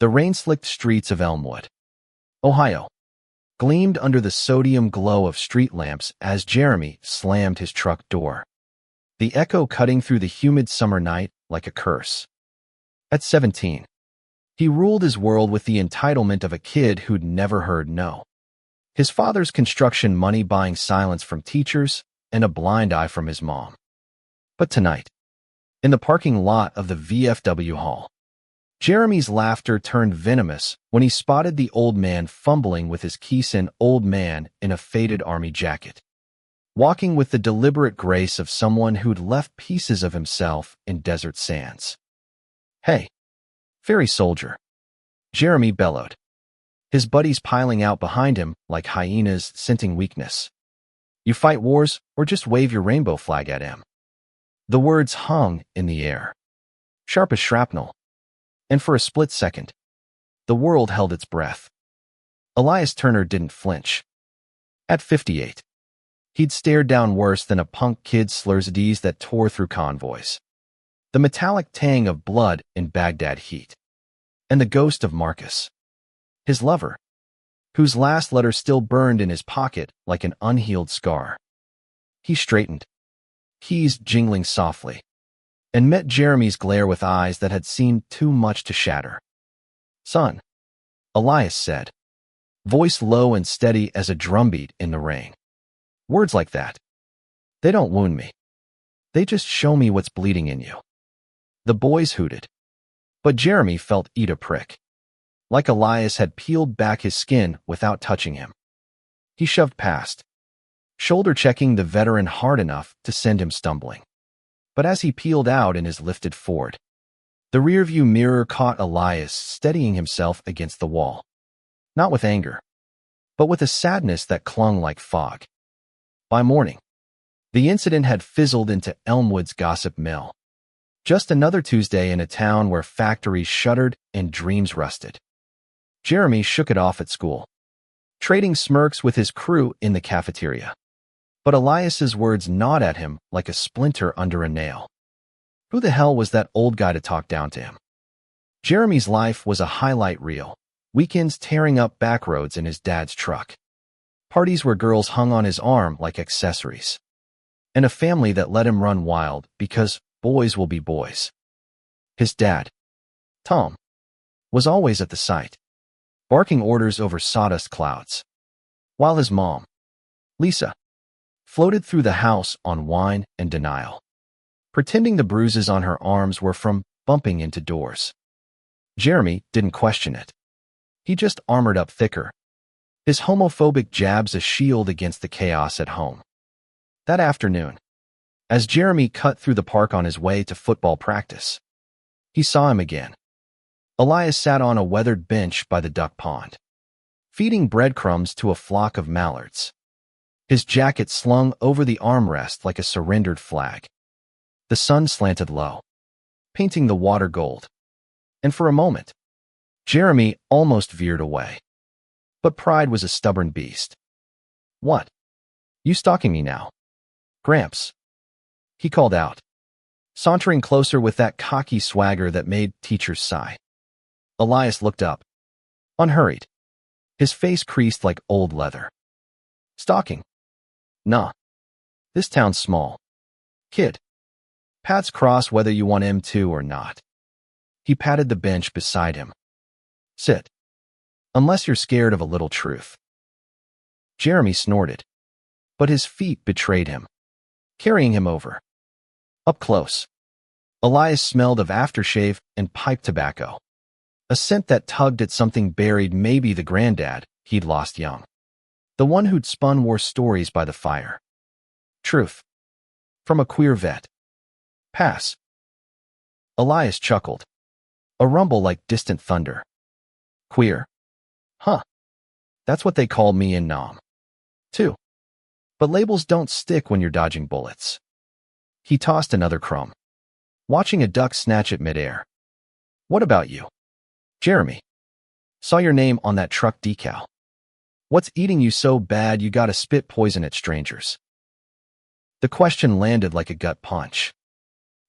The rain-slicked streets of Elmwood, Ohio, gleamed under the sodium glow of street lamps as Jeremy slammed his truck door, the echo cutting through the humid summer night like a curse. At 17, he ruled his world with the entitlement of a kid who'd never heard no. His father's construction money buying silence from teachers and a blind eye from his mom. But tonight, in the parking lot of the VFW hall, Jeremy's laughter turned venomous when he spotted the old man fumbling with his keys. An old man in a faded army jacket, walking with the deliberate grace of someone who'd left pieces of himself in desert sands. "Hey, fairy soldier," Jeremy bellowed, his buddies piling out behind him like hyenas scenting weakness. "You fight wars or just wave your rainbow flag at him?" The words hung in the air, sharp as shrapnel, and for a split second, the world held its breath. Elias Turner didn't flinch. At 58, he'd stared down worse than a punk kid's slurs that tore through convoys. The metallic tang of blood in Baghdad heat, and the ghost of Marcus, his lover, whose last letter still burned in his pocket like an unhealed scar. He straightened, keys jingling softly, and met Jeremy's glare with eyes that had seen too much to shatter. "Son," Elias said, voice low and steady as a drumbeat in the rain. "Words like that, they don't wound me. They just show me what's bleeding in you." The boys hooted, but Jeremy felt eat a prick, like Elias had peeled back his skin without touching him. He shoved past, shoulder-checking the veteran hard enough to send him stumbling. But as he peeled out in his lifted Ford, the rearview mirror caught Elias steadying himself against the wall, not with anger, but with a sadness that clung like fog. By morning, the incident had fizzled into Elmwood's gossip mill. Just another Tuesday in a town where factories shuttered and dreams rusted. Jeremy shook it off at school, trading smirks with his crew in the cafeteria. But Elias's words gnawed at him like a splinter under a nail. Who the hell was that old guy to talk down to him? Jeremy's life was a highlight reel, weekends tearing up back roads in his dad's truck, parties where girls hung on his arm like accessories, and a family that let him run wild because boys will be boys. His dad, Tom, was always at the site, barking orders over sawdust clouds, while his mom, Lisa, floated through the house on wine and denial, pretending the bruises on her arms were from bumping into doors. Jeremy didn't question it. He just armored up thicker, his homophobic jabs a shield against the chaos at home. That afternoon, as Jeremy cut through the park on his way to football practice, he saw him again. Elias sat on a weathered bench by the duck pond, feeding breadcrumbs to a flock of mallards, his jacket slung over the armrest like a surrendered flag. The sun slanted low, painting the water gold, and for a moment, Jeremy almost veered away. But pride was a stubborn beast. "What? You stalking me now, Gramps?" he called out, sauntering closer with that cocky swagger that made teachers sigh. Elias looked up, unhurried, his face creased like old leather. "Stalking? Nah. This town's small. Kid. Paths cross whether you want him to or not." He patted the bench beside him. "Sit. Unless you're scared of a little truth." Jeremy snorted, but his feet betrayed him, carrying him over. Up close, Elias smelled of aftershave and pipe tobacco, a scent that tugged at something buried, maybe the granddad he'd lost young, the one who'd spun war stories by the fire. "Truth. From a queer vet. Pass." Elias chuckled, a rumble like distant thunder. "Queer? Huh. That's what they call me in Nam, too. But labels don't stick when you're dodging bullets." He tossed another crumb, watching a duck snatch it midair. "What about you, Jeremy? Saw your name on that truck decal. What's eating you so bad you gotta spit poison at strangers?" The question landed like a gut punch.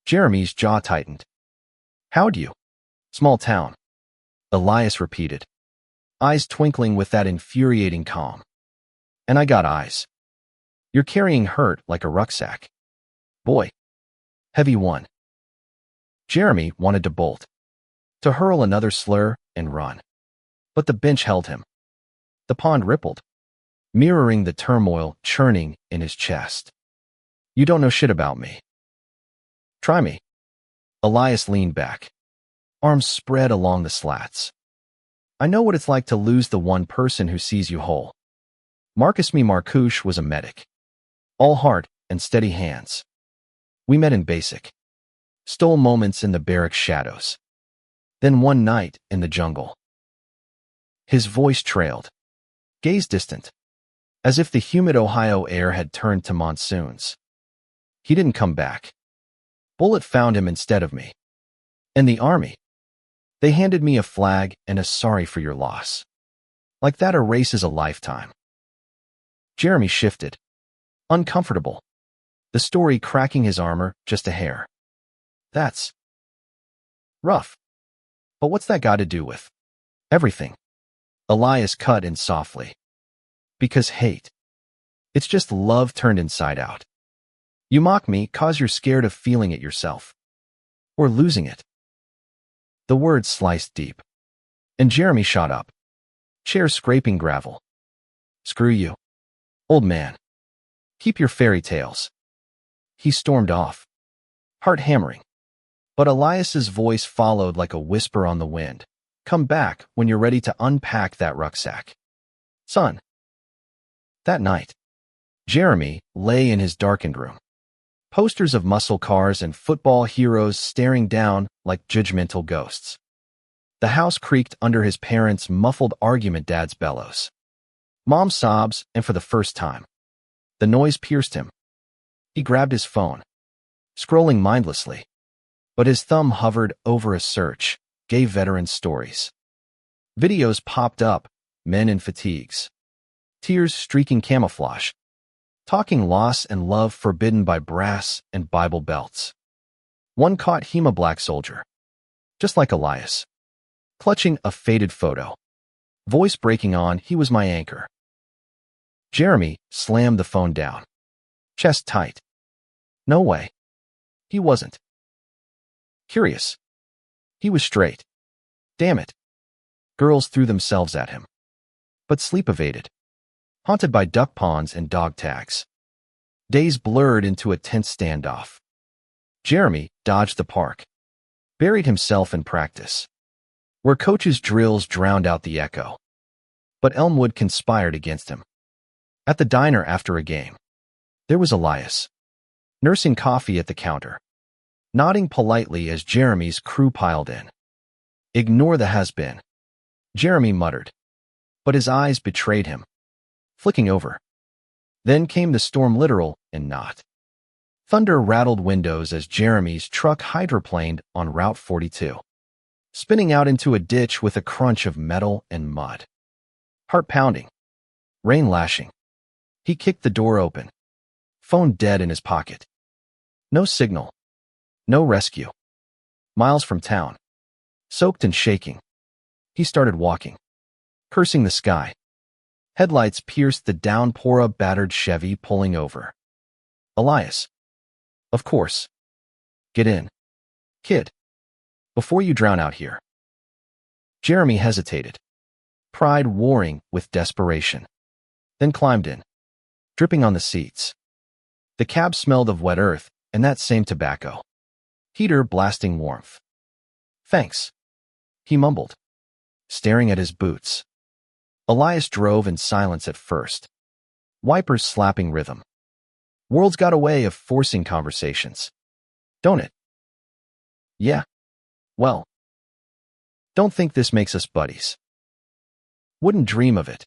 Jeremy's jaw tightened. "How'd you? Small town. Elias repeated, eyes twinkling with that infuriating calm. And I got eyes. You're carrying hurt like a rucksack. Boy. Heavy one. Jeremy wanted to bolt, to hurl another slur and run. But the bench held him. The pond rippled, mirroring the turmoil churning in his chest. You don't know shit about me. Try me. Elias leaned back, arms spread along the slats. I know what it's like to lose the one person who sees you whole. Marcus me Marcouche was a medic. All heart and steady hands. We met in basic. Stole moments in the barrack shadows. Then one night in the jungle. His voice trailed, gaze distant, as if the humid Ohio air had turned to monsoons. He didn't come back. Bullet found him instead of me. And the army. They handed me a flag and a sorry for your loss. Like that erases a lifetime. Jeremy shifted. Uncomfortable. The story cracking his armor just a hair. That's rough. But what's that got to do with everything? Elias cut in softly. Because hate. It's just love turned inside out. You mock me 'cause you're scared of feeling it yourself. Or losing it. The words sliced deep. And Jeremy shot up. Chair scraping gravel. Screw you. Old man. Keep your fairy tales. He stormed off. Heart hammering. But Elias's voice followed like a whisper on the wind. Come back when you're ready to unpack that rucksack. Son. That night, Jeremy lay in his darkened room. Posters of muscle cars and football heroes staring down like judgmental ghosts. The house creaked under his parents' muffled argument. Dad's bellows. Mom's sobs, and for the first time, the noise pierced him. He grabbed his phone, scrolling mindlessly, but his thumb hovered over a search, gay veteran stories. Videos popped up, men in fatigues, tears streaking camouflage, talking loss and love forbidden by brass and Bible belts. One caught him a black soldier, just like Elias, clutching a faded photo. Voice breaking on, he was my anchor. Jeremy slammed the phone down, chest tight. No way. He wasn't. Curious. He was straight. Damn it. Girls threw themselves at him. But sleep evaded, haunted by duck ponds and dog tags. Days blurred into a tense standoff. Jeremy dodged the park, buried himself in practice, where coaches' drills drowned out the echo. But Elmwood conspired against him. At the diner after a game, there was Elias, nursing coffee at the counter, nodding politely as Jeremy's crew piled in. Ignore the has-been, Jeremy muttered, but his eyes betrayed him, flicking over. Then came the storm, literal and not. Thunder rattled windows as Jeremy's truck hydroplaned on Route 42, spinning out into a ditch with a crunch of metal and mud. Heart pounding, rain lashing. He kicked the door open, phone dead in his pocket. No signal, no rescue. Miles from town, soaked and shaking, he started walking, cursing the sky. Headlights pierced the downpour, a battered Chevy pulling over. Elias. Of course. Get in, kid, before you drown out here. Jeremy hesitated, pride warring with desperation, then climbed in, dripping on the seats. The cab smelled of wet earth and that same tobacco. Heater blasting warmth. Thanks, he mumbled, staring at his boots. Elias drove in silence at first, wipers slapping rhythm. World's got a way of forcing conversations, don't it? Yeah. Well, don't think this makes us buddies. Wouldn't dream of it.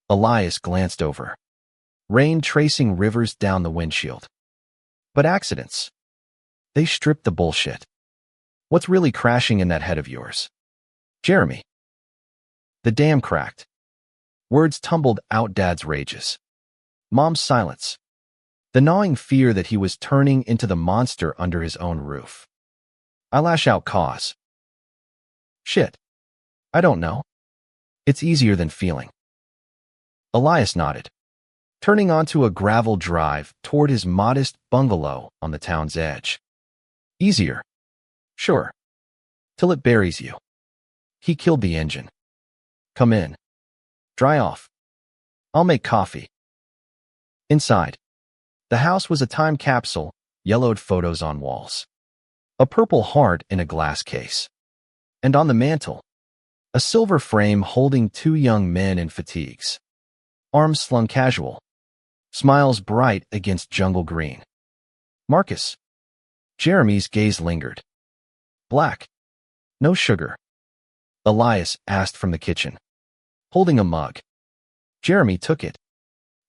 Elias glanced over, rain tracing rivers down the windshield. But accidents, they stripped the bullshit. What's really crashing in that head of yours? Jeremy. The dam cracked. Words tumbled out. Dad's rages. Mom's silence. The gnawing fear that he was turning into the monster under his own roof. I lash out cause. Shit. I don't know. It's easier than feeling. Elias nodded, turning onto a gravel drive toward his modest bungalow on the town's edge. Easier. Sure. Till it buries you. He killed the engine. Come in. Dry off. I'll make coffee. Inside, the house was a time capsule, yellowed photos on walls. A purple heart in a glass case. And on the mantel, a silver frame holding two young men in fatigues. Arms slung casual. Smiles bright against jungle green. Marcus. Jeremy's gaze lingered. Black. No sugar. Elias asked from the kitchen, holding a mug. Jeremy took it,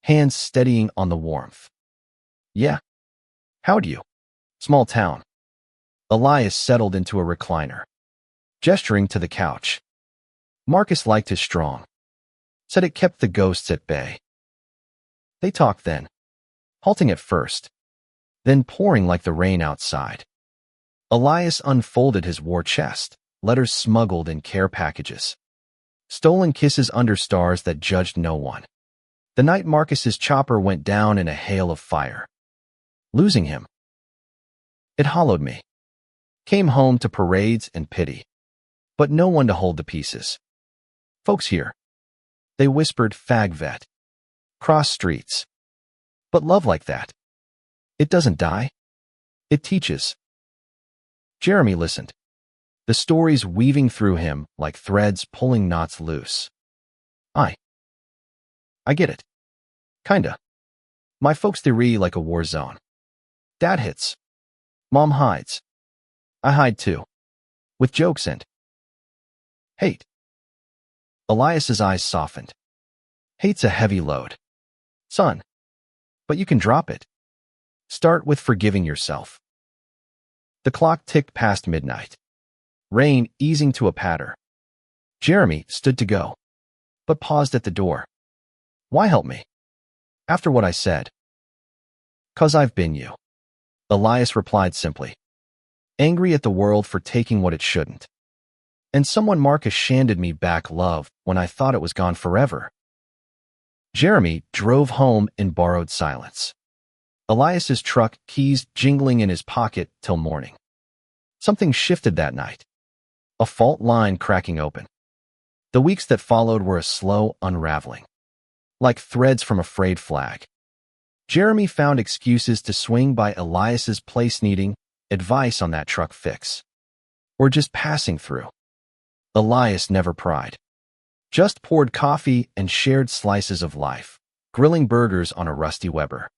hands steadying on the warmth. Yeah. How'd you? Small town. Elias settled into a recliner, gesturing to the couch. Marcus liked his strong. Said it kept the ghosts at bay. They talked then, halting at first, then pouring like the rain outside. Elias unfolded his war chest, letters smuggled in care packages. Stolen kisses under stars that judged no one. The night Marcus's chopper went down in a hail of fire. Losing him. It hollowed me. Came home to parades and pity. But no one to hold the pieces. Folks here. They whispered fag vet. Cross streets. But love like that. It doesn't die. It teaches. Jeremy listened. The stories weaving through him like threads pulling knots loose. I get it. Kinda. My folks theory like a war zone. Dad hits. Mom hides. I hide too. With jokes and hate. Elias's eyes softened. Hate's a heavy load. Son. But you can drop it. Start with forgiving yourself. The clock ticked past midnight. Rain easing to a patter. Jeremy stood to go, but paused at the door. Why help me? After what I said. 'Cause I've been you. Elias replied simply. Angry at the world for taking what it shouldn't. And someone Marcus shanded me back love when I thought it was gone forever. Jeremy drove home in borrowed silence. Elias's truck, keys jingling in his pocket till morning. Something shifted that night. A fault line cracking open. The weeks that followed were a slow unraveling. Like threads from a frayed flag. Jeremy found excuses to swing by Elias's place needing advice on that truck fix. Or just passing through. Elias never pried. Just poured coffee and shared slices of life, grilling burgers on a rusty Weber.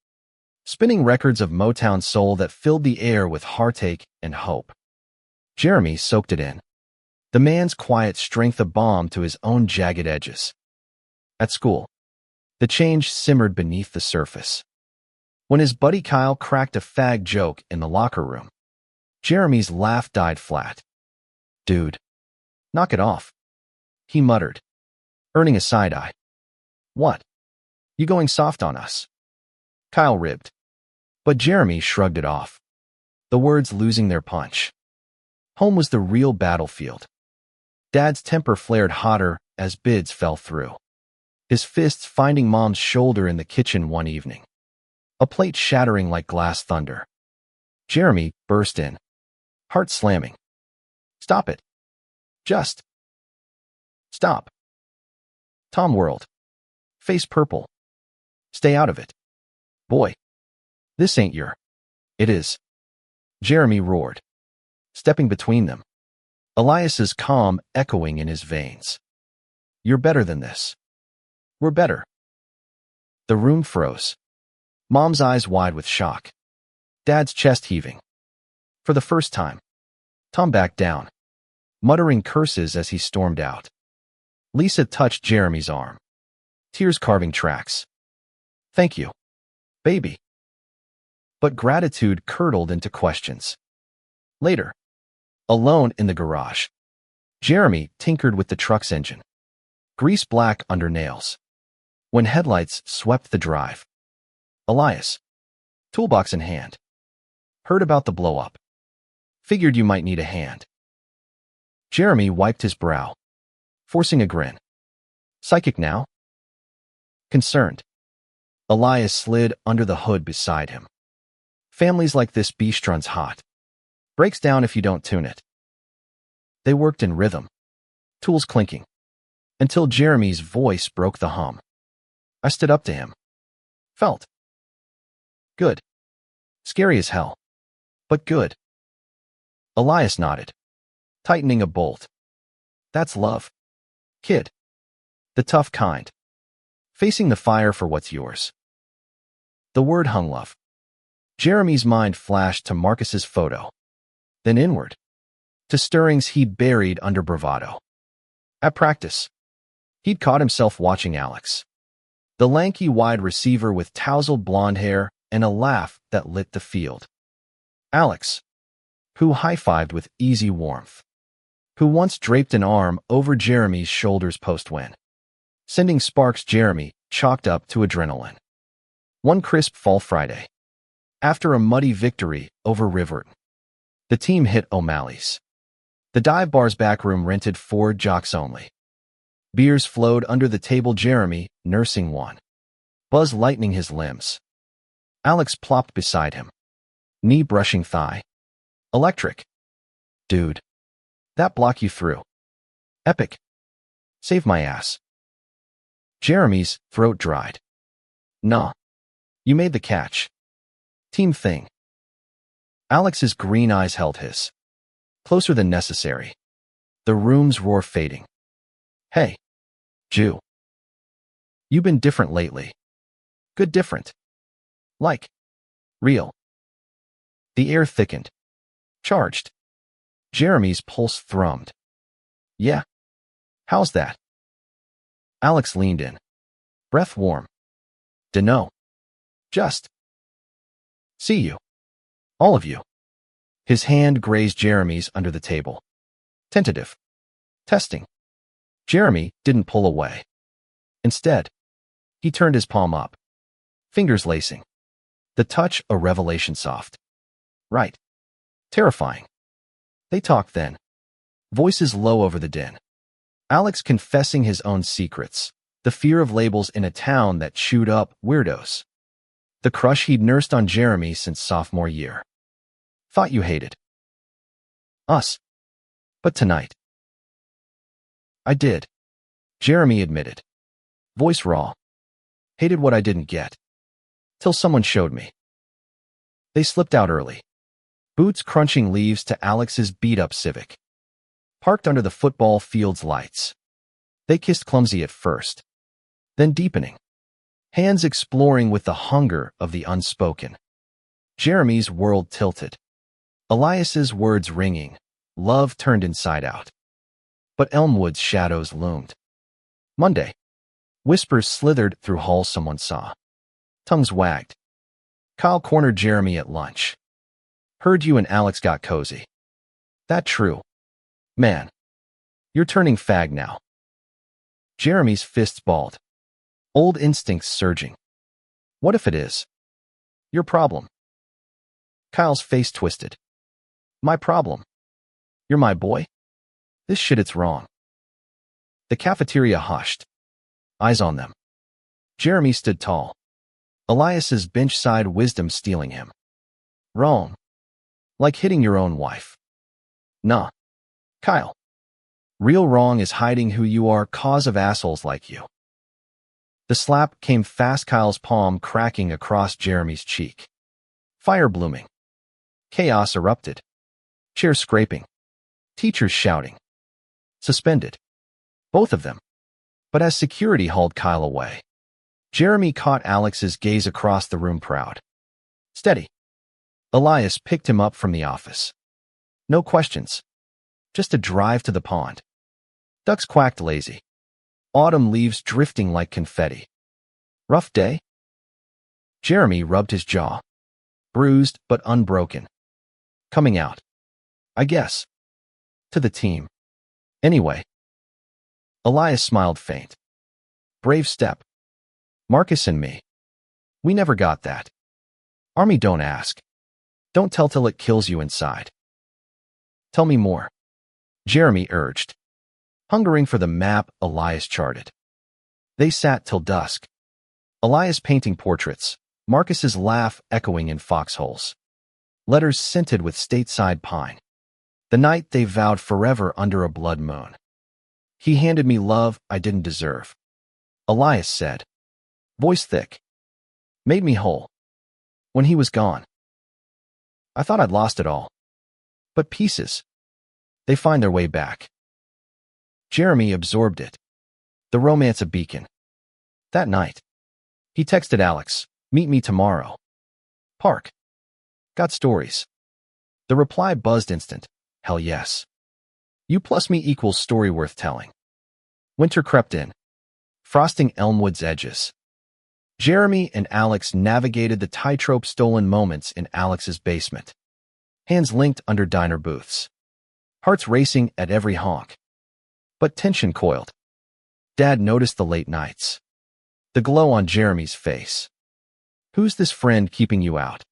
Spinning records of Motown soul that filled the air with heartache and hope. Jeremy soaked it in. The man's quiet strength a balm to his own jagged edges. At school, the change simmered beneath the surface. When his buddy Kyle cracked a fag joke in the locker room, Jeremy's laugh died flat. Dude, knock it off, he muttered, earning a side eye. What? You going soft on us? Kyle ribbed. But Jeremy shrugged it off, the words losing their punch. Home was the real battlefield. Dad's temper flared hotter as bids fell through. His fists finding Mom's shoulder in the kitchen one evening. A plate shattering like glass thunder. Jeremy burst in, heart slamming. Stop it. Just stop. Tom whirled, face purple. Stay out of it. Boy, this ain't your. It is. Jeremy roared, stepping between them. Elias's calm echoing in his veins. You're better than this. We're better. The room froze. Mom's eyes wide with shock. Dad's chest heaving. For the first time, Tom backed down, muttering curses as he stormed out. Lisa touched Jeremy's arm, tears carving tracks. Thank you, baby. But gratitude curdled into questions. Later, alone in the garage, Jeremy tinkered with the truck's engine, grease black under nails. When headlights swept the drive, Elias, toolbox in hand, heard about the blow-up. Figured you might need a hand. Jeremy wiped his brow, forcing a grin. Psychic now? Concerned. Elias slid under the hood beside him. Families like this beastrun's hot. Breaks down if you don't tune it. They worked in rhythm, tools clinking, until Jeremy's voice broke the hum. I stood up to him. Felt good. Scary as hell, but good. Elias nodded, tightening a bolt. That's love, kid. The tough kind. Facing the fire for what's yours. The word hung love. Jeremy's mind flashed to Marcus's photo, then inward, to stirrings he'd buried under bravado. At practice, he'd caught himself watching Alex, the lanky wide receiver with tousled blonde hair and a laugh that lit the field. Alex, who high-fived with easy warmth, who once draped an arm over Jeremy's shoulders post-win, sending sparks Jeremy chalked up to adrenaline. One crisp fall Friday, after a muddy victory over Riverton, the team hit O'Malley's. The dive bar's back room rented for jocks only. Beers flowed under the table, Jeremy nursing one, Buzz lightening his limbs. Alex plopped beside him, knee brushing thigh. Electric. Dude. That block you threw. Epic. Save my ass. Jeremy's throat dried. Nah. You made the catch. Team thing. Alex's green eyes held his. Closer than necessary. The room's roar fading. Hey. Jew. You been different lately. Good different. Like. Real. The air thickened. Charged. Jeremy's pulse thrummed. Yeah. How's that? Alex leaned in. Breath warm. Dunno. Just. See you. All of you. His hand grazed Jeremy's under the table. Tentative. Testing. Jeremy didn't pull away. Instead, he turned his palm up. Fingers lacing. The touch a revelation soft. Right. Terrifying. They talked then. Voices low over the din. Alex confessing his own secrets. The fear of labels in a town that chewed up weirdos. The crush he'd nursed on Jeremy since sophomore year. Thought you hated us. But tonight. I did. Jeremy admitted. Voice raw. Hated what I didn't get. Till someone showed me. They slipped out early. Boots crunching leaves to Alex's beat-up Civic. Parked under the football field's lights. They kissed clumsy at first. Then deepening. Hands exploring with the hunger of the unspoken. Jeremy's world tilted. Elias's words ringing. Love turned inside out. But Elmwood's shadows loomed. Monday. Whispers slithered through halls someone saw. Tongues wagged. Kyle cornered Jeremy at lunch. Heard you and Alex got cozy. That true. Man. You're turning fag now. Jeremy's fists balled. Old instincts surging. What if it is? Your problem. Kyle's face twisted. My problem. You're my boy? This shit, it's wrong. The cafeteria hushed. Eyes on them. Jeremy stood tall. Elias's bench-side wisdom stealing him. Wrong. Like hitting your own wife. Nah. Kyle. Real wrong is hiding who you are, cause of assholes like you. The slap came fast, Kyle's palm cracking across Jeremy's cheek. Fire blooming. Chaos erupted. Chairs scraping. Teachers shouting. Suspended. Both of them. But as security hauled Kyle away, Jeremy caught Alex's gaze across the room, proud. Steady. Elias picked him up from the office. No questions. Just a drive to the pond. Ducks quacked lazy. Autumn leaves drifting like confetti. Rough day? Jeremy rubbed his jaw. Bruised but unbroken. Coming out. I guess. To the team. Anyway. Elias smiled faint. Brave step. Marcus and me. We never got that. Army don't ask. Don't tell till it kills you inside. Tell me more. Jeremy urged. hungering for the map Elias charted. They sat till dusk. Elias painting portraits, Marcus's laugh echoing in foxholes. Letters scented with stateside pine. The night they vowed forever under a blood moon. He handed me love I didn't deserve, Elias said, voice thick. Made me whole. When he was gone, I thought I'd lost it all. But pieces, they find their way back. Jeremy absorbed it. The romance a beacon. That night, he texted Alex, meet me tomorrow. Park. Got stories. The reply buzzed instant. Hell yes. You plus me equals story worth telling. Winter crept in, frosting Elmwood's edges. Jeremy and Alex navigated the tightrope stolen moments in Alex's basement. Hands linked under diner booths. Hearts racing at every honk. But tension coiled. Dad noticed the late nights. The glow on Jeremy's face. Who's this friend keeping you out?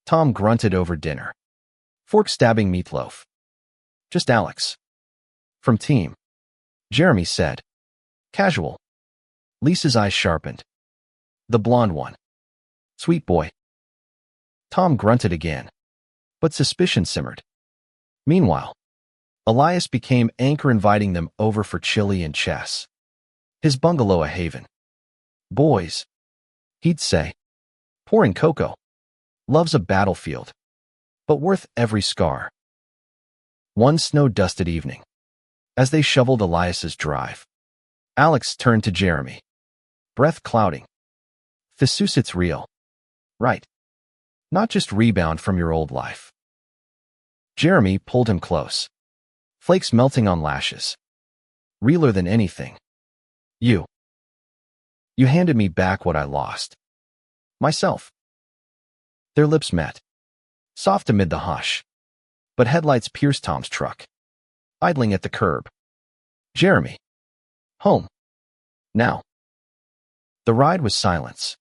Tom grunted over dinner. Fork stabbing meatloaf. Just Alex. From team. Jeremy said. Casual. Lisa's eyes sharpened. The blonde one. Sweet boy. Tom grunted again. But suspicion simmered. Meanwhile, Elias became anchor inviting them over for chili and chess. His bungalow a haven. Boys, he'd say. Pouring cocoa. Love's a battlefield. But worth every scar. One snow-dusted evening. As they shoveled Elias's drive, Alex turned to Jeremy. Breath clouding. It's real. Right. Not just rebound from your old life. Jeremy pulled him close. Flakes melting on lashes. Realer than anything. You handed me back what I lost. Myself. Their lips met. Soft amid the hush. But headlights pierced Tom's truck. Idling at the curb. Jeremy. Home. Now. The ride was silence.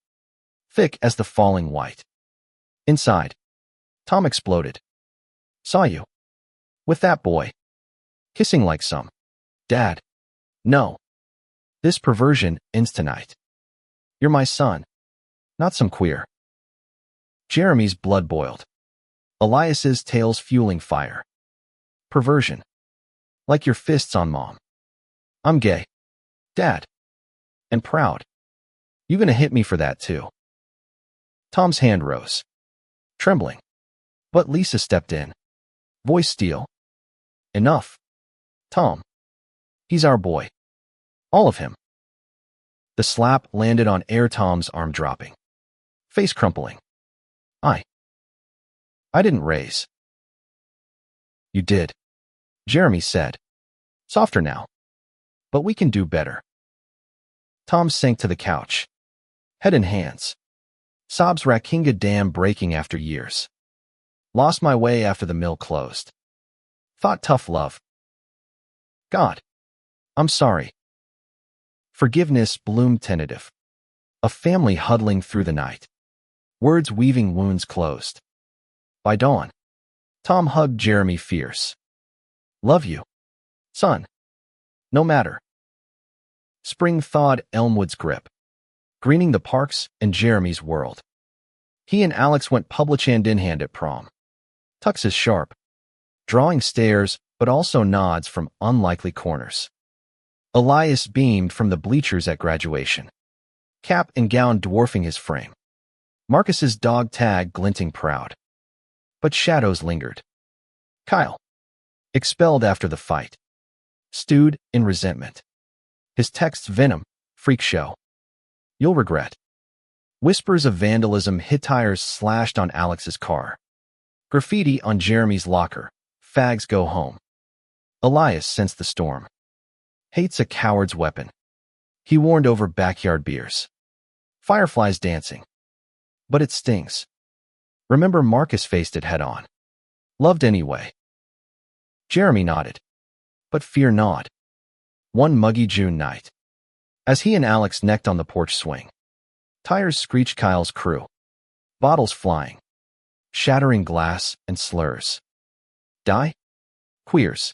Thick as the falling white. Inside. Tom exploded. Saw you. With that boy. Kissing like some. Dad. No. This perversion ends tonight. You're my son. Not some queer. Jeremy's blood boiled. Elias's tails fueling fire. Perversion. Like your fists on mom. I'm gay. Dad. And proud. You gonna hit me for that too. Tom's hand rose. Trembling. But Lisa stepped in. Voice steel. Enough. Tom. He's our boy. All of him. The slap landed on air, Tom's arm dropping. Face crumpling. I didn't raise. You did. Jeremy said. Softer now. But we can do better. Tom sank to the couch. Head in hands. Sobs Rakinga Dam breaking after years. Lost my way after the mill closed. Thought tough love. God. I'm sorry. Forgiveness bloomed tentative. A family huddling through the night. Words weaving wounds closed. By dawn, Tom hugged Jeremy fierce. Love you, son. No matter. Spring thawed Elmwood's grip, greening the parks and Jeremy's world. He and Alex went public hand in hand at prom. Tuxes sharp, drawing stares but also nods from unlikely corners. Elias beamed from the bleachers at graduation, cap and gown dwarfing his frame. Marcus's dog tag glinting proud. But shadows lingered. Kyle. Expelled after the fight. Stewed in resentment. His texts venom, freak show. You'll regret. Whispers of vandalism hit tires slashed on Alex's car. Graffiti on Jeremy's locker. Fags go home. Elias sensed the storm. Hate's a coward's weapon. He warned over backyard beers. Fireflies dancing. But it stings. Remember Marcus faced it head-on. Loved anyway. Jeremy nodded. But fear not. One muggy June night. As he and Alex necked on the porch swing. Tires screeched Kyle's crew. Bottles flying. Shattering glass and slurs. Die? Queers.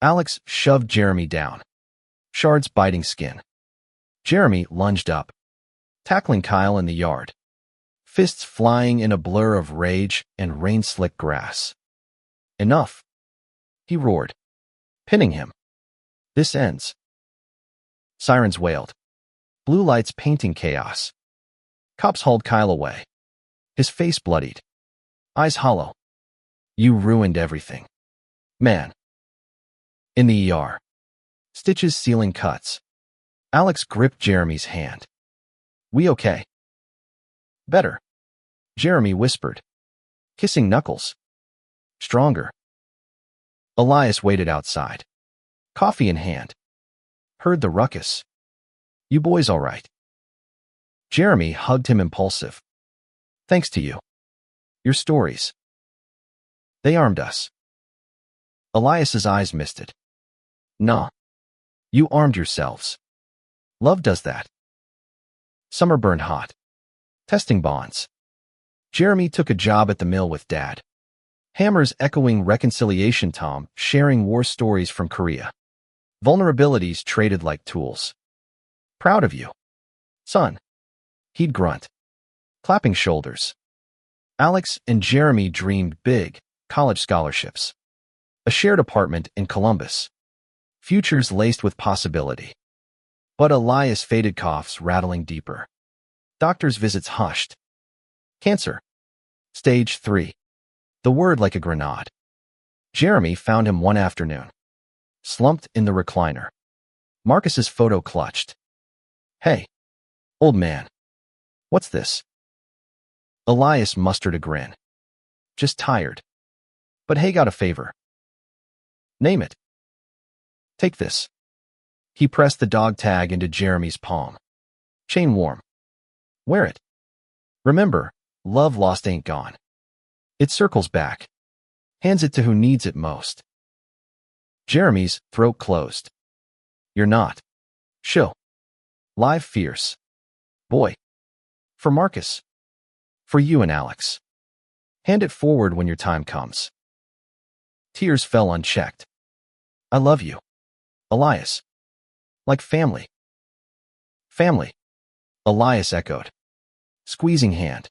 Alex shoved Jeremy down, shards biting skin. Jeremy lunged up, tackling Kyle in the yard, fists flying in a blur of rage and rain-slicked grass. Enough, he roared, pinning him. This ends. Sirens wailed, blue lights painting chaos. Cops hauled Kyle away, his face bloodied, eyes hollow. You ruined everything, man. In the ER, stitches sealing cuts. Alex gripped Jeremy's hand. We okay? Better, Jeremy whispered, kissing knuckles. Stronger. Elias waited outside, coffee in hand. Heard the ruckus. You boys all right? Jeremy hugged him impulsive. Thanks to you. Your stories. They armed us. Elias's eyes misted. Nah. You armed yourselves. Love does that. Summer burned hot. Testing bonds. Jeremy took a job at the mill with Dad. Hammers echoing reconciliation, Tom sharing war stories from Korea. Vulnerabilities traded like tools. Proud of you, son. He'd grunt, clapping shoulders. Alex and Jeremy dreamed big, college scholarships. A shared apartment in Columbus. Futures laced with possibility. But Elias faded coughs rattling deeper. Doctor's visits hushed. Cancer. Stage 3. The word like a grenade. Jeremy found him one afternoon, slumped in the recliner. Marcus's photo clutched. Hey, old man. What's this? Elias mustered a grin. Just tired. But hey, got a favor. Name it. Take this. He pressed the dog tag into Jeremy's palm. Chain warm. Wear it. Remember, love lost ain't gone. It circles back. Hands it to who needs it most. Jeremy's throat closed. You're not. Chill. Live fierce. Boy. For Marcus. For you and Alex. Hand it forward when your time comes. Tears fell unchecked. I love you, Elias. Like family. Family. Elias echoed, squeezing hand.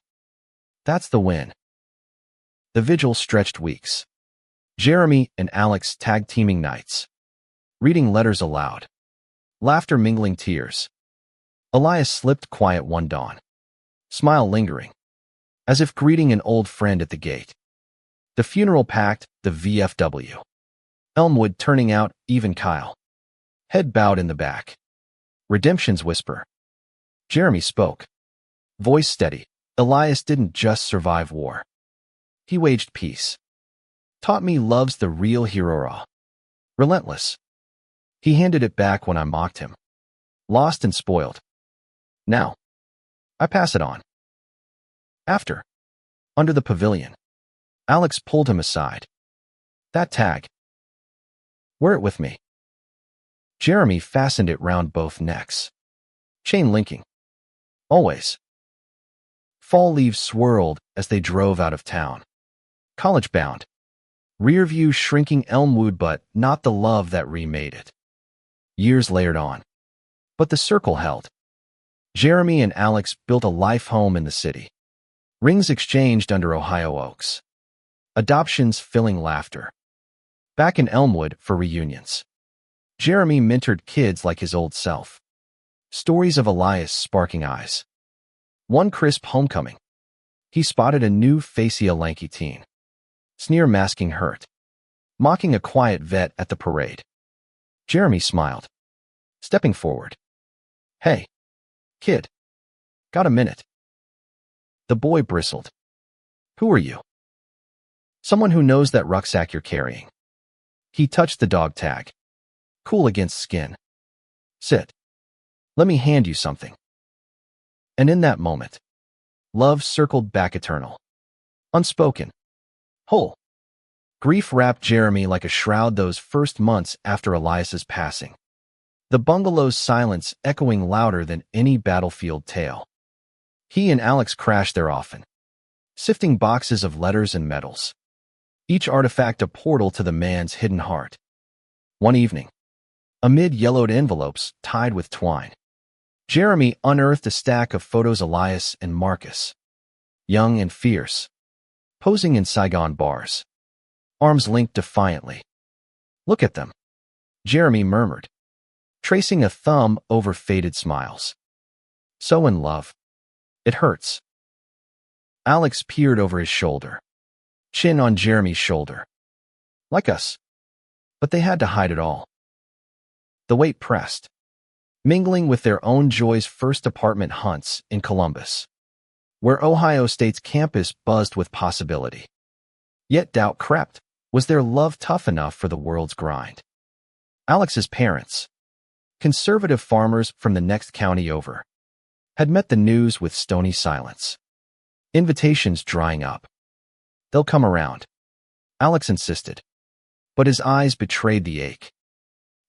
That's the win. The vigil stretched weeks. Jeremy and Alex tag-teaming nights. Reading letters aloud. Laughter mingling tears. Elias slipped quiet one dawn. Smile lingering. As if greeting an old friend at the gate. The funeral packed, the VFW. Elmwood turning out, even Kyle. Head bowed in the back. Redemption's whisper. Jeremy spoke. Voice steady. Elias didn't just survive war. He waged peace. Taught me love's the real hero. Relentless. He handed it back when I mocked him. Lost and spoiled. Now, I pass it on. After. Under the pavilion. Alex pulled him aside. That tag. Wear it with me. Jeremy fastened it round both necks. Chain linking. Always. Fall leaves swirled as they drove out of town. College bound. Rear view shrinking Elmwood, but not the love that remade it. Years layered on. But the circle held. Jeremy and Alex built a life home in the city. Rings exchanged under Ohio oaks. Adoptions filling laughter. Back in Elmwood for reunions. Jeremy mentored kids like his old self. Stories of Elias sparking eyes. One crisp homecoming. He spotted a new facey, a lanky teen. Sneer masking hurt. Mocking a quiet vet at the parade. Jeremy smiled. Stepping forward. Hey, kid. Got a minute? The boy bristled. Who are you? Someone who knows that rucksack you're carrying. He touched the dog tag. Cool against skin. Sit. Let me hand you something. And in that moment, love circled back eternal. Unspoken. Whole. Grief wrapped Jeremy like a shroud those first months after Elias's passing. The bungalow's silence echoing louder than any battlefield tale. He and Alex crashed there often, sifting boxes of letters and medals. Each artifact a portal to the man's hidden heart. One evening, amid yellowed envelopes tied with twine, Jeremy unearthed a stack of photos of Elias and Marcus, young and fierce, posing in Saigon bars, arms linked defiantly. "Look at them," Jeremy murmured, tracing a thumb over faded smiles. "So in love. It hurts." Alex peered over his shoulder, chin on Jeremy's shoulder. "Like us." But they had to hide it all. The weight pressed, mingling with their own Joy's first apartment hunts in Columbus, where Ohio State's campus buzzed with possibility. Yet doubt crept. Was their love tough enough for the world's grind? Alex's parents, conservative farmers from the next county over, had met the news with stony silence. Invitations drying up. "They'll come around," Alex insisted, but his eyes betrayed the ache.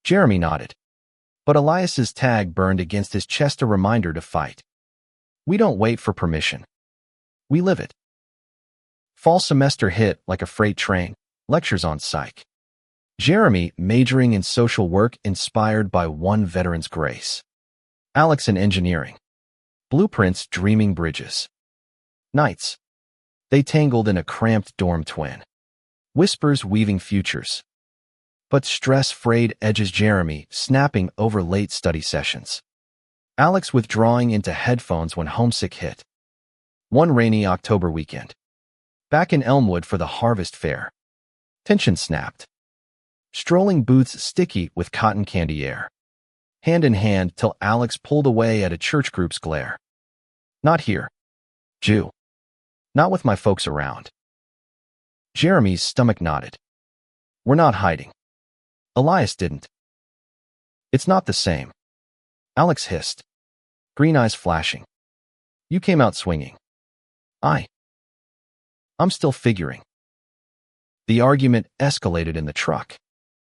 Jeremy nodded, but Elias's tag burned against his chest, a reminder to fight. "We don't wait for permission. We live it." Fall semester hit like a freight train, lectures on psych. Jeremy majoring in social work, inspired by one veteran's grace. Alex in engineering. Blueprints dreaming bridges. Nights. They tangled in a cramped dorm twin. Whispers weaving futures. But stress frayed edges, Jeremy snapping over late study sessions. Alex withdrawing into headphones when homesick hit. One rainy October weekend. Back in Elmwood for the harvest fair. Tension snapped. Strolling booths sticky with cotton candy air. Hand in hand till Alex pulled away at a church group's glare. "Not here, Jew. Not with my folks around." Jeremy's stomach knotted. "We're not hiding." Elias didn't. "It's not the same," Alex hissed, green eyes flashing. "You came out swinging. I'm still figuring." The argument escalated in the truck.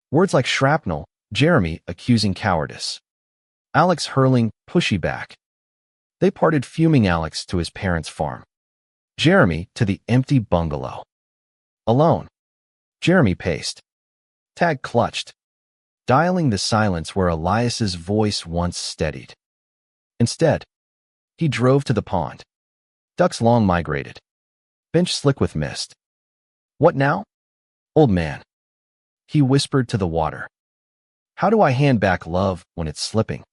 Words like shrapnel, Jeremy accusing cowardice, Alex hurling pushy back. They parted, fuming, Alex to his parents' farm, Jeremy to the empty bungalow. Alone, Jeremy paced, tag clutched, dialing the silence where Elias's voice once steadied. Instead, he drove to the pond. Ducks long migrated, bench slick with mist. "What now, old man?" he whispered to the water. "How do I hand back love when it's slipping?"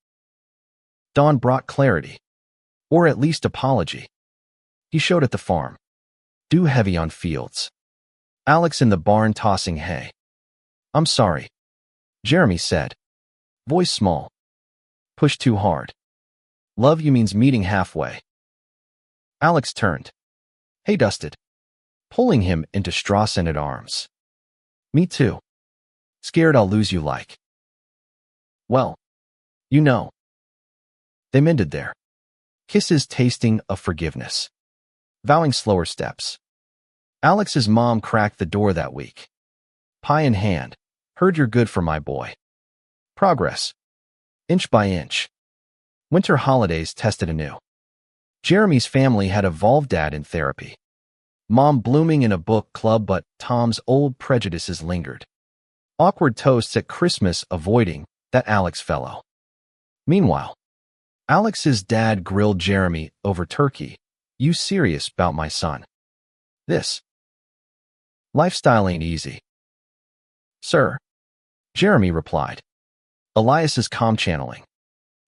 Dawn brought clarity, or at least apology. He showed at the farm. Dew heavy on fields. Alex in the barn tossing hay. "I'm sorry," Jeremy said, voice small. "Push too hard. Love you means meeting halfway." Alex turned. Hay dusted, pulling him into straw-scented arms. "Me too. Scared I'll lose you like." "Well, you know." They mended there. Kisses tasting of forgiveness. Vowing slower steps. Alex's mom cracked the door that week. Pie in hand. "Heard you're good for my boy." Progress. Inch by inch. Winter holidays tested anew. Jeremy's family had evolved, dad in therapy. Mom blooming in a book club, but Tom's old prejudices lingered. Awkward toasts at Christmas avoiding that Alex fellow. Meanwhile, Alex's dad grilled Jeremy over turkey. "You serious about my son? This lifestyle ain't easy." "Sir," Jeremy replied. Elias's calm channeling.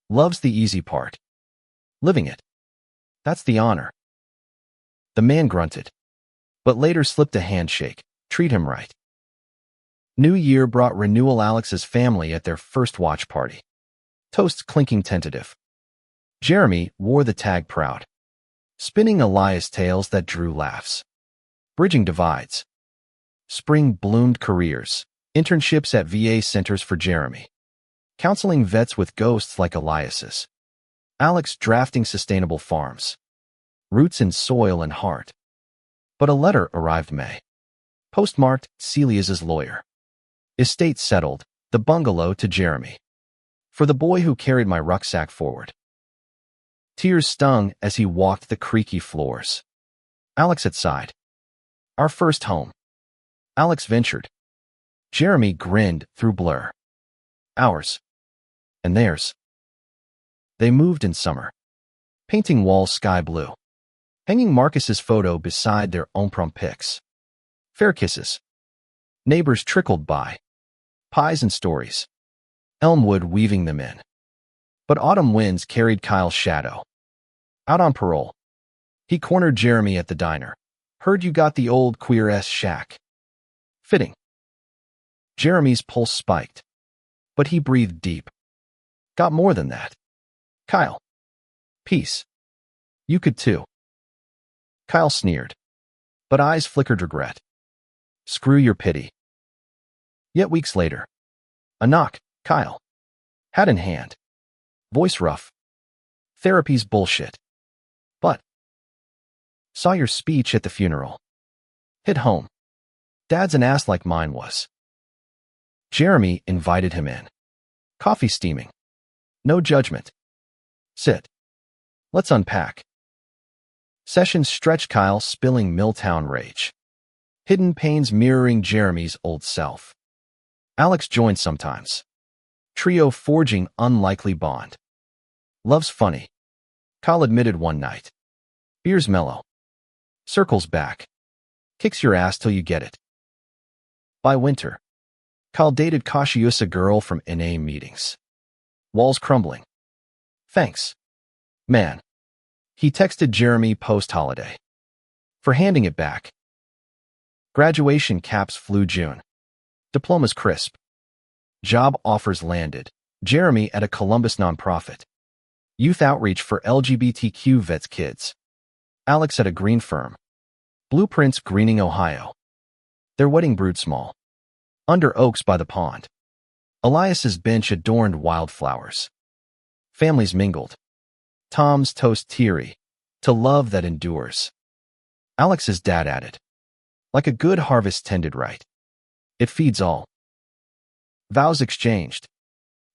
"Love's the easy part. Living it, that's the honor." The man grunted, but later slipped a handshake. "Treat him right." New Year brought renewal. Alex's family at their first watch party. Toasts clinking tentative. Jeremy wore the tag proud, spinning Elias tales that drew laughs. Bridging divides. Spring bloomed careers. Internships at VA centers for Jeremy. Counseling vets with ghosts like Elias's. Alex drafting sustainable farms. Roots in soil and heart. But a letter arrived May. Postmarked, Celia's lawyer. Estate settled, the bungalow to Jeremy. For the boy who carried my rucksack forward. Tears stung as he walked the creaky floors. Alex had sighed. Our first home. Alex ventured. Jeremy grinned through blur. Ours. And theirs. They moved in summer, painting walls sky blue, hanging Marcus's photo beside their own prom pics. Fair kisses. Neighbors trickled by. Pies and stories. Elmwood weaving them in. But autumn winds carried Kyle's shadow. Out on parole. He cornered Jeremy at the diner. Heard you got the old queer-ass shack. Fitting. Jeremy's pulse spiked, but he breathed deep. Got more than that. Kyle. Peace. You could too. Kyle sneered, but eyes flickered regret. Screw your pity. Yet weeks later, a knock, Kyle. Hat in hand. Voice rough. Therapy's bullshit. But saw your speech at the funeral. Hit home. Dad's an ass like mine was. Jeremy invited him in. Coffee steaming. No judgment. Sit. Let's unpack. Sessions stretched Kyle, spilling Milltown rage. Hidden pains mirroring Jeremy's old self. Alex joined sometimes. Trio forging unlikely bond. Love's funny. Kyle admitted one night. Beer's mellow. Circles back. Kicks your ass till you get it. By winter, Kyle dated cautious, a girl from NA meetings. Walls crumbling. Thanks. Man. He texted Jeremy post-holiday. For handing it back. Graduation caps flew June. Diplomas crisp. Job offers landed. Jeremy at a Columbus nonprofit. Youth outreach for LGBTQ vets kids. Alex at a green firm. Blueprints greening Ohio. Their wedding brewed small. Under oaks by the pond. Elias's bench adorned wildflowers. Families mingled. Tom's toast teary. To love that endures. Alex's dad added. Like a good harvest tended right. It feeds all. Vows exchanged.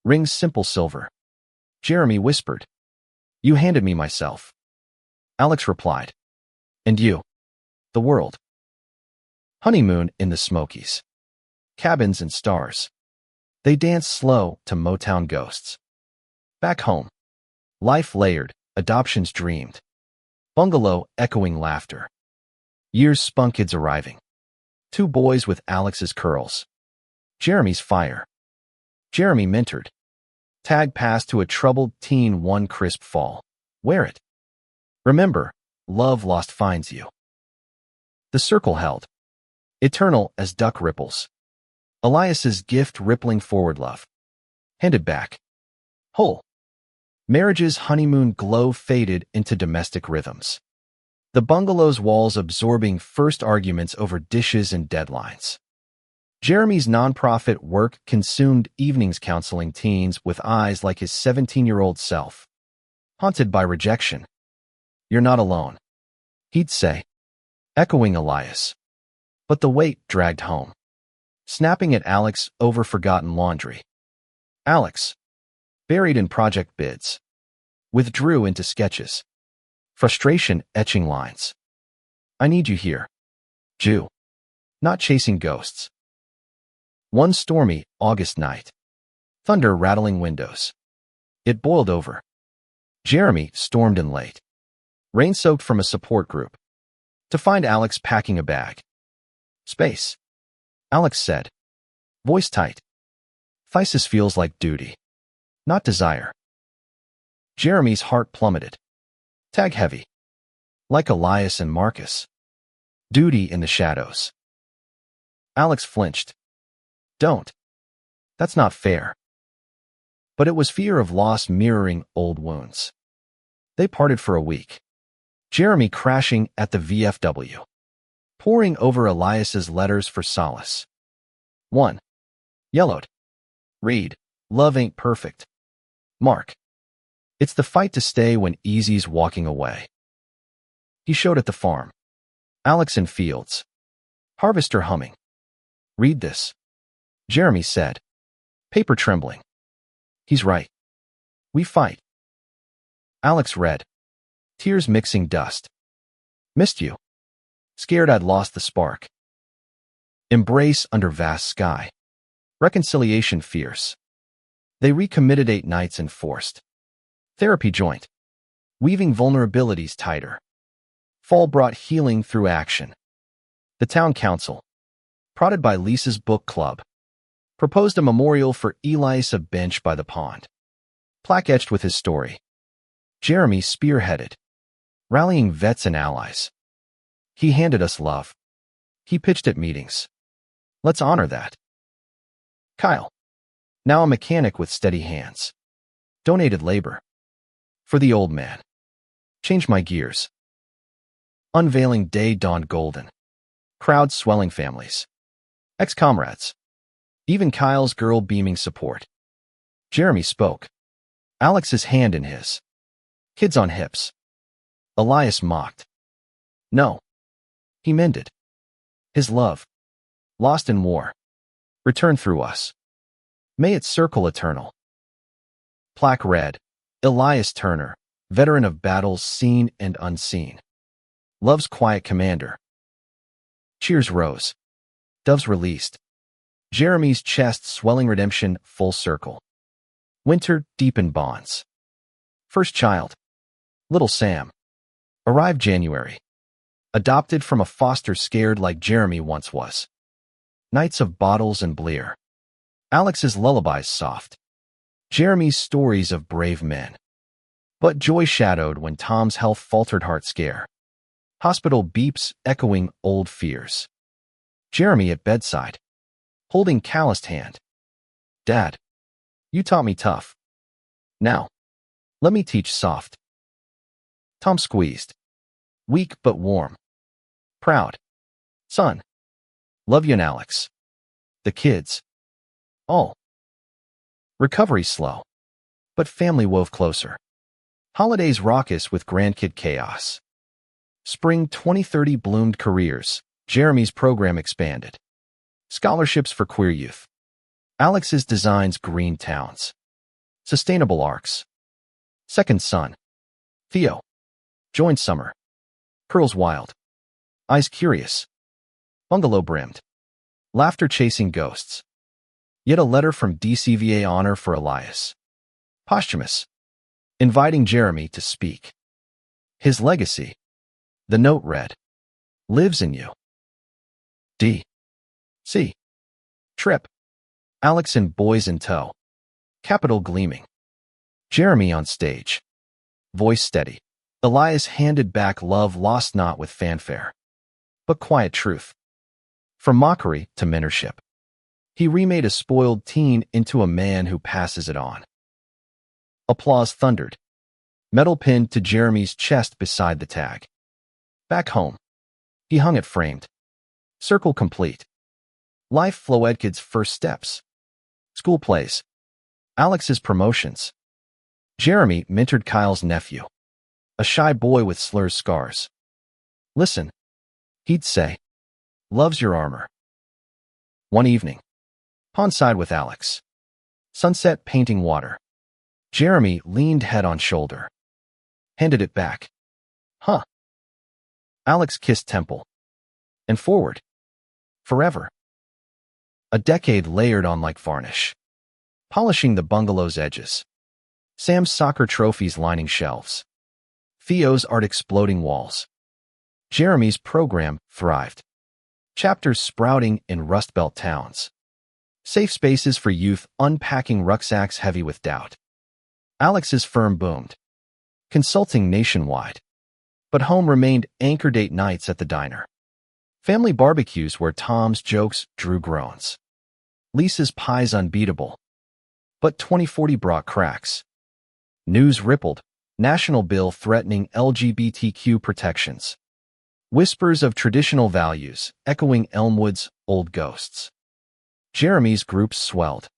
Rings simple silver. Jeremy whispered. You handed me myself. Alex replied. And you. The world. Honeymoon in the Smokies. Cabins and stars. They danced slow to Motown ghosts. Back home. Life layered, adoptions dreamed. Bungalow echoing laughter. Years spun, kids arriving. 2 boys with Alex's curls. Jeremy's fire. Jeremy mentored. Tag pass to a troubled teen one crisp fall. Wear it. Remember, love lost finds you. The circle held. Eternal as duck ripples. Elias's gift rippling forward love. Handed back. Whole. Marriage's honeymoon glow faded into domestic rhythms. The bungalow's walls absorbing first arguments over dishes and deadlines. Jeremy's nonprofit work consumed evenings counseling teens with eyes like his 17-year-old self. Haunted by rejection. You're not alone, he'd say, echoing Elias. But the weight dragged home. Snapping at Alex over forgotten laundry. Alex, buried in project bids, withdrew into sketches. Frustration etching lines. I need you here. Jew. Not chasing ghosts. One stormy August night. Thunder rattling windows. It boiled over. Jeremy stormed in late. Rain-soaked from a support group. To find Alex packing a bag. Space. Alex said. Voice tight. Thesis feels like duty. Not desire. Jeremy's heart plummeted. Tag heavy. Like Elias and Marcus. Duty in the shadows. Alex flinched. Don't. That's not fair. But it was fear of loss mirroring old wounds. They parted for a week. Jeremy crashing at the VFW. Poring over Elias's letters for solace. 1. Yellowed. Read. Love ain't perfect. Mark. It's the fight to stay when easy's walking away. He showed at the farm. Alex in fields. Harvester humming. Read this. Jeremy said. Paper trembling. He's right. We fight. Alex read. Tears mixing dust. Missed you. Scared I'd lost the spark. Embrace under vast sky. Reconciliation fierce. They recommitted 8 nights and forced. Therapy joint. Weaving vulnerabilities tighter. Fall brought healing through action. The town council, prodded by Lisa's book club, proposed a memorial for Elias, a bench by the pond. Plaque etched with his story. Jeremy spearheaded, rallying vets and allies. He handed us love. He pitched at meetings. Let's honor that. Kyle, now a mechanic with steady hands, donated labor. For the old man. Changed my gears. Unveiling day dawned golden. Crowds swelling families. Ex-comrades. Even Kyle's girl beaming support. Jeremy spoke. Alex's hand in his. Kids on hips. Elias mocked. No. He mended. His love, lost in war, returned through us. May it circle eternal. Plaque read, Elias Turner, veteran of battles seen and unseen. Love's quiet commander. Cheers rose. Doves released. Jeremy's chest swelling redemption full circle. Winter deepened bonds. First child. Little Sam. Arrived January. Adopted from a foster scared like Jeremy once was. Nights of bottles and blear. Alex's lullabies soft. Jeremy's stories of brave men. But joy shadowed when Tom's health faltered, heart scare. Hospital beeps echoing old fears. Jeremy at bedside, holding calloused hand. Dad, you taught me tough. Now, let me teach soft. Tom squeezed. Weak but warm. Proud. Son. Love you and Alex. The kids. All. Recovery slow, but family wove closer. Holidays raucous with grandkid chaos. Spring 2030 bloomed careers. Jeremy's program expanded. Scholarships for queer youth. Alex's designs green towns. Sustainable arcs. Second son. Theo. Joined summer. Curls wild. Eyes curious. Bungalow brimmed. Laughter chasing ghosts. Yet a letter from DCVA honor for Elias. Posthumous. Inviting Jeremy to speak. His legacy. The note read. Lives in you. D. C. Trip. Alex and boys in tow. Capital gleaming. Jeremy on stage. Voice steady. Elias handed back love lost not with fanfare, but quiet truth. From mockery to mentorship. He remade a spoiled teen into a man who passes it on. Applause thundered. Metal pinned to Jeremy's chest beside the tag. Back home. He hung it framed. Circle complete. Life Floedkid's first steps. School plays. Alex's promotions. Jeremy mentored Kyle's nephew. A shy boy with slurs scars. Listen. He'd say. Loves your armor. One evening. Pondside with Alex. Sunset painting water. Jeremy leaned head on shoulder. Handed it back. Huh. Alex kissed temple. And forward. Forever. A decade layered on like varnish. Polishing the bungalow's edges. Sam's soccer trophies lining shelves. Theo's art exploding walls. Jeremy's program thrived. Chapters sprouting in Rust Belt towns. Safe spaces for youth unpacking rucksacks heavy with doubt. Alex's firm boomed. Consulting nationwide. But home remained anchor date nights at the diner. Family barbecues where Tom's jokes drew groans. Lisa's pies unbeatable. But 2040 brought cracks. News rippled. National bill threatening LGBTQ protections. Whispers of traditional values echoing Elmwood's old ghosts. Jeremy's groups swelled.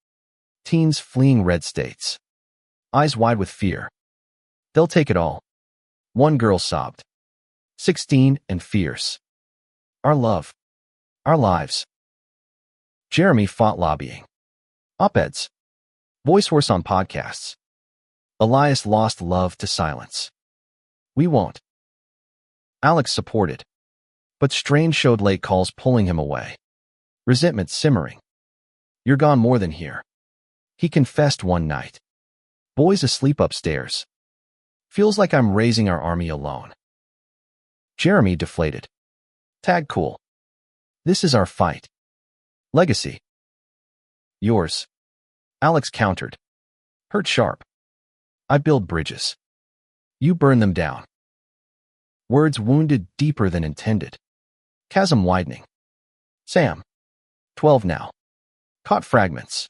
Teens fleeing red states. Eyes wide with fear. They'll take it all. One girl sobbed. 16 and fierce. Our love. Our lives. Jeremy fought lobbying. Op-eds. Voice horse on podcasts. Elias lost love to silence. We won't. Alex supported. But strain showed late calls pulling him away. Resentment simmering. You're gone more than here. He confessed one night. Boys asleep upstairs. Feels like I'm raising our army alone. Jeremy deflated. Tag cool. This is our fight. Legacy. Yours. Alex countered. Hurt sharp. I build bridges. You burn them down. Words wounded deeper than intended. Chasm widening. Sam. 12 now. Caught fragments.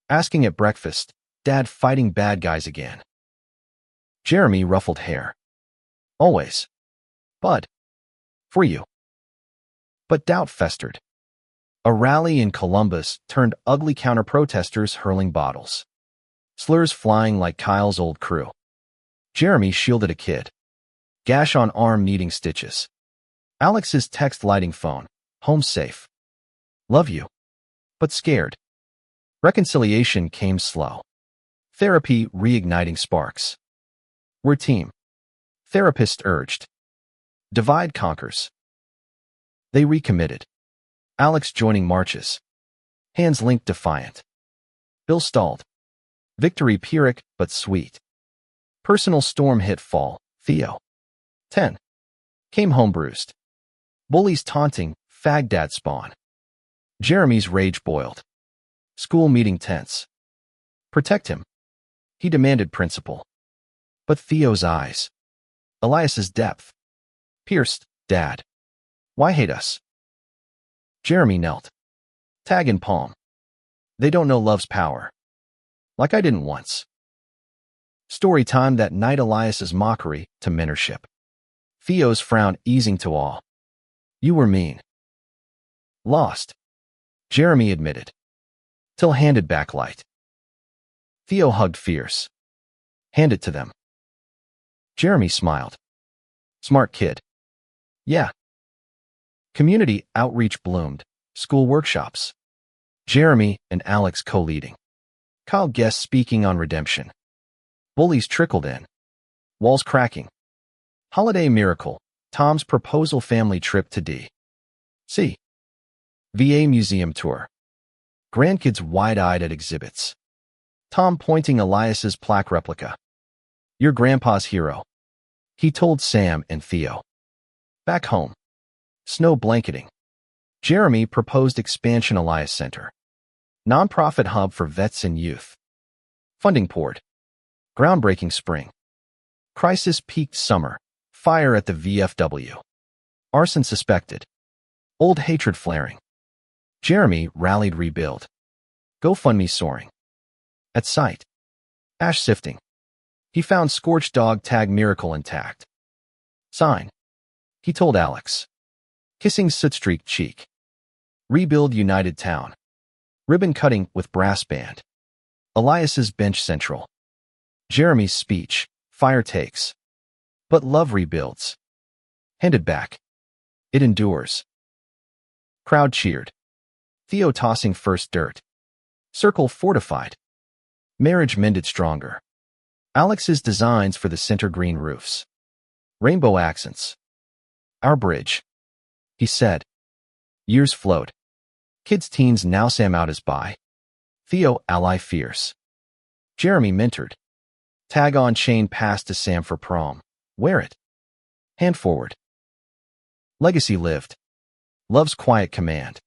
Asking at breakfast, Dad fighting bad guys again. Jeremy ruffled hair. Always. Bud. For you. But doubt festered. A rally in Columbus turned ugly counter-protesters hurling bottles. Slurs flying like Kyle's old crew. Jeremy shielded a kid. Gash on arm needing stitches. Alex's text lighting phone. Home safe. Love you. But scared. Reconciliation came slow. Therapy reigniting sparks. We're team. Therapist urged. Divide conquers. They recommitted. Alex joining marches. Hands linked defiant. Bill stalled. Victory Pyrrhic but sweet. Personal storm hit fall. Theo. 10. Came home bruised. Bullies taunting. Fag dad spawn. Jeremy's rage boiled. School meeting tense. Protect him. He demanded principle. But Theo's eyes. Elias's depth. Pierced. Dad. Why hate us? Jeremy knelt. Tag in palm. They don't know love's power. Like I didn't once. Story time that night. Elias's mockery to mentorship. Theo's frown easing to awe. You were mean. Lost. Jeremy admitted. Till handed back light. Theo hugged fierce. Hand it to them. Jeremy smiled. Smart kid. Yeah. Community outreach bloomed. School workshops. Jeremy and Alex co-leading. Kyle guest speaking on redemption. Bullies trickled in. Walls cracking. Holiday miracle. Tom's proposal family trip to D.C. VA museum tour. Grandkids wide-eyed at exhibits. Tom pointing Elias's plaque replica. Your grandpa's hero. He told Sam and Theo. Back home. Snow blanketing. Jeremy proposed expansion. Elias Center. Nonprofit hub for vets and youth. Funding poured. Groundbreaking spring. Crisis peaked summer. Fire at the VFW. Arson suspected. Old hatred flaring. Jeremy rallied rebuild. GoFundMe soaring. At sight. Ash sifting. He found scorched dog tag miracle intact. Sign. He told Alex. Kissing soot-streaked cheek. Rebuild united town. Ribbon cutting with brass band. Elias's bench central. Jeremy's speech. Fire takes. But love rebuilds. Handed back. It endures. Crowd cheered. Theo tossing first dirt. Circle fortified. Marriage mended stronger. Alex's designs for the center green roofs. Rainbow accents. Our bridge. He said. Years flowed. Kids teens now Sam out as bi. Theo ally fierce. Jeremy mentored. Tag on chain passed to Sam for prom. Wear it. Hand forward. Legacy lived. Love's quiet command.